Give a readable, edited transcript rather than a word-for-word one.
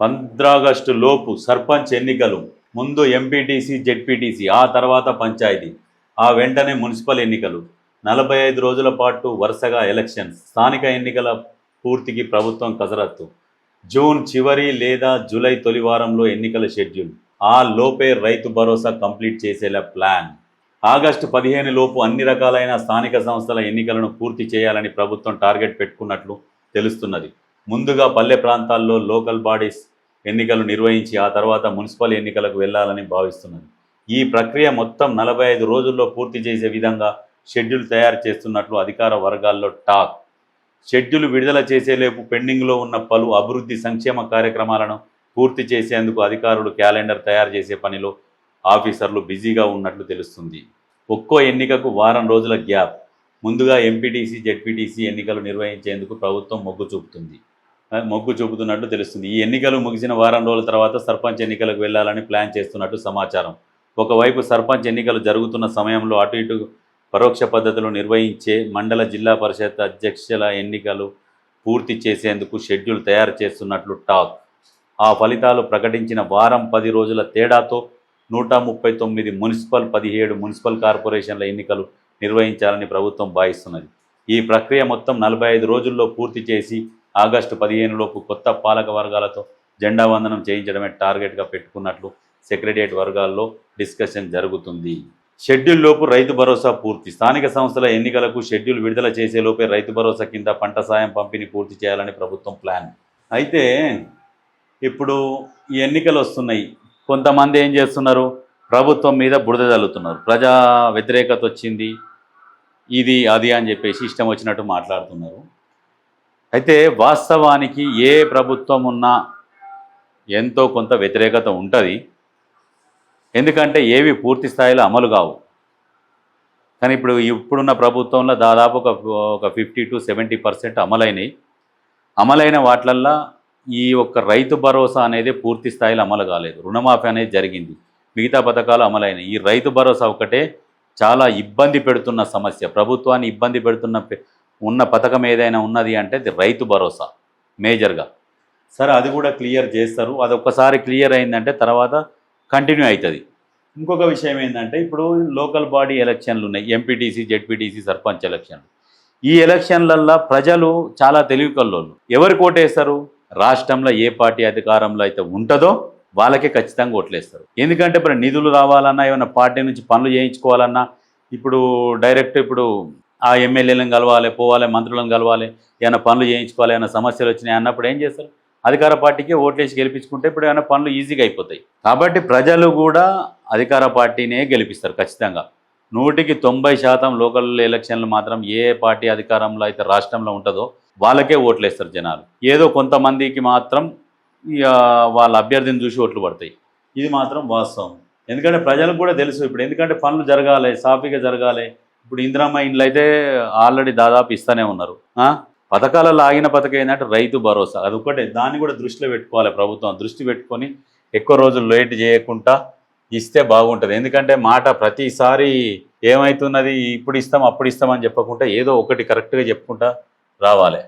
15 లోపు సర్పంచ్ ఎన్నికలు, ముందు ఎంపీటీసీ జెడ్పీటీసీ, ఆ తర్వాత పంచాయతీ, ఆ వెంటనే మున్సిపల్ ఎన్నికలు, 45 రోజుల పాటు వరుసగా ఎలక్షన్స్, స్థానిక ఎన్నికల పూర్తికి ప్రభుత్వం కసరత్తు, జూన్ చివరి లేదా జూలై తొలి వారంలో ఎన్నికల షెడ్యూల్, ఆ లోపే రైతు భరోసా కంప్లీట్ చేసేలా ప్లాన్, ఆగస్టు 15 లోపు అన్ని రకాలైన స్థానిక సంస్థల ఎన్నికలను పూర్తి చేయాలని ప్రభుత్వం టార్గెట్ పెట్టుకున్నట్లు తెలుస్తున్నది. ముందుగా పల్లె ప్రాంతాల్లో లోకల్ బాడీస్ ఎన్నికలు నిర్వహించి ఆ తర్వాత మున్సిపల్ ఎన్నికలకు వెళ్లాలని భావిస్తున్నది. ఈ ప్రక్రియ మొత్తం 45 రోజుల్లో పూర్తి చేసే విధంగా షెడ్యూల్ తయారు చేస్తున్నట్లు అధికార వర్గాల్లో టాక్. షెడ్యూల్ విడుదల చేసేలేపు పెండింగ్లో ఉన్న పలు అభివృద్ధి సంక్షేమ కార్యక్రమాలను పూర్తి చేసేందుకు అధికారులు క్యాలెండర్ తయారు చేసే పనిలో ఆఫీసర్లు బిజీగా ఉన్నట్లు తెలుస్తుంది. ఒక్కో ఎన్నికకు వారం రోజుల గ్యాప్. ముందుగా ఎంపీటీసీ జెడ్పీటీసీ ఎన్నికలు నిర్వహించేందుకు ప్రభుత్వం మొగ్గు చూపుతున్నట్లు తెలుస్తుంది. ఈ ఎన్నికలు ముగిసిన వారం రోజుల తర్వాత సర్పంచ్ ఎన్నికలకు వెళ్లాలని ప్లాన్ చేస్తున్నట్టు సమాచారం. ఒకవైపు సర్పంచ్ ఎన్నికలు జరుగుతున్న సమయంలో అటు ఇటు పరోక్ష పద్ధతులు నిర్వహించే మండల జిల్లా పరిషత్ అధ్యక్షుల ఎన్నికలు పూర్తి చేసేందుకు షెడ్యూల్ తయారు చేస్తున్నట్లు టాక్. ఆ ఫలితాలు ప్రకటించిన వారం 10 రోజుల తేడాతో 139 మున్సిపల్, 17 మున్సిపల్ కార్పొరేషన్ల ఎన్నికలు నిర్వహించాలని ప్రభుత్వం భావిస్తున్నది. ఈ ప్రక్రియ మొత్తం 45 రోజుల్లో పూర్తి చేసి ఆగస్టు 15 లోపు కొత్త పాలక వర్గాలతో జెండా వందనం చేయించడమే టార్గెట్గా పెట్టుకున్నట్లు సెక్రటరియట్ వర్గాల్లో డిస్కషన్ జరుగుతుంది. షెడ్యూల్ లోపు రైతు భరోసా పూర్తి. స్థానిక సంస్థల ఎన్నికలకు షెడ్యూల్ విడుదల చేసేలోపే రైతు భరోసా కింద పంట సాయం పంపిణీ పూర్తి చేయాలని ప్రభుత్వం ప్లాన్. అయితే ఇప్పుడు ఈ ఎన్నికలు వస్తున్నాయి. కొంతమంది ఏం చేస్తున్నారు, ప్రభుత్వం మీద బురద చల్లుతున్నారు. ప్రజా వ్యతిరేకత వచ్చింది, ఇది అది అని చెప్పేసి ఇష్టం వచ్చినట్టు మాట్లాడుతున్నారు. అయితే వాస్తవానికి ఏ ప్రభుత్వం ఉన్నా ఎంతో కొంత వ్యతిరేకత ఉంటుంది. ఎందుకంటే ఏవి పూర్తి స్థాయిలో అమలు కావు. కానీ ఇప్పుడున్న ప్రభుత్వంలో దాదాపు ఒక 50 to 70% అమలైన వాటిలల్లో ఈ ఒక్క రైతు భరోసా అనేది పూర్తి స్థాయిలో అమలు కాలేదు. రుణమాఫీ అనేది జరిగింది, మిగతా పథకాలు అమలైనవి. ఈ రైతు భరోసా ఒకటే చాలా ఇబ్బంది పెడుతున్న సమస్య. ప్రభుత్వాన్ని ఇబ్బంది పెడుతున్న ఉన్న పథకం ఏదైనా ఉన్నది అంటే అది రైతు భరోసా మేజర్గా. సరే, అది కూడా క్లియర్ చేస్తారు. అది ఒక్కసారి క్లియర్ అయిందంటే తర్వాత కంటిన్యూ అవుతుంది. ఇంకొక విషయం ఏంటంటే ఇప్పుడు లోకల్ బాడీ ఎలక్షన్లు ఉన్నాయి, ఎంపీటీసీ జెడ్పీటీసీ సర్పంచ్ ఎలక్షన్లు. ఈ ఎలక్షన్లల్లో ప్రజలు చాలా తెలివి కల్లోళ్ళు. ఎవరు ఓటేస్తారు? రాష్ట్రంలో ఏ పార్టీ అధికారంలో అయితే ఉంటుందో వాళ్ళకే ఖచ్చితంగా ఓట్లేస్తారు. ఎందుకంటే ఇప్పుడు నిధులు రావాలన్నా, ఏమైనా పార్టీ నుంచి పనులు చేయించుకోవాలన్నా, ఇప్పుడు డైరెక్ట్ ఆ ఎమ్మెల్యేలను కలవాలి, పోవాలి, మంత్రులను కలవాలి, ఏమైనా పనులు చేయించుకోవాలి, ఏమైనా సమస్యలు వచ్చినాయి అన్నప్పుడు ఏం చేస్తారు? అధికార పార్టీకే ఓట్లేసి గెలిపించుకుంటే ఇప్పుడు ఏమైనా పనులు ఈజీగా అయిపోతాయి. కాబట్టి ప్రజలు కూడా అధికార పార్టీనే గెలిపిస్తారు ఖచ్చితంగా. 100% లోకల్ ఎలక్షన్లు మాత్రం ఏ పార్టీ అధికారంలో అయితే రాష్ట్రంలో ఉంటుందో వాళ్ళకే ఓట్లేస్తారు జనాలు. ఏదో కొంతమందికి మాత్రం వాళ్ళ అభ్యర్థిని చూసి ఓట్లు పడతాయి. ఇది మాత్రం వాస్తవం. ఎందుకంటే ప్రజలకు కూడా తెలుసు ఇప్పుడు, ఎందుకంటే పనులు జరగాలి, సాఫీగా జరగాలి. ఇప్పుడు ఇందిరమ్మ ఇండ్లు అయితే ఆల్రెడీ దాదాపు ఇస్తూనే ఉన్నారు. పథకాలలో ఆగిన పథకం ఏంటంటే రైతు భరోసా, అది ఒకటే. దాన్ని కూడా దృష్టిలో పెట్టుకోవాలి ప్రభుత్వం. దృష్టి పెట్టుకొని ఎక్కువ రోజులు లేట్ చేయకుండా ఇస్తే బాగుంటుంది. ఎందుకంటే మాట ప్రతిసారి ఏమవుతున్నది, ఇప్పుడు ఇస్తాం అప్పుడు ఇస్తామని చెప్పకుండా ఏదో ఒకటి కరెక్ట్గా చెప్పుకుంటా రావాలి.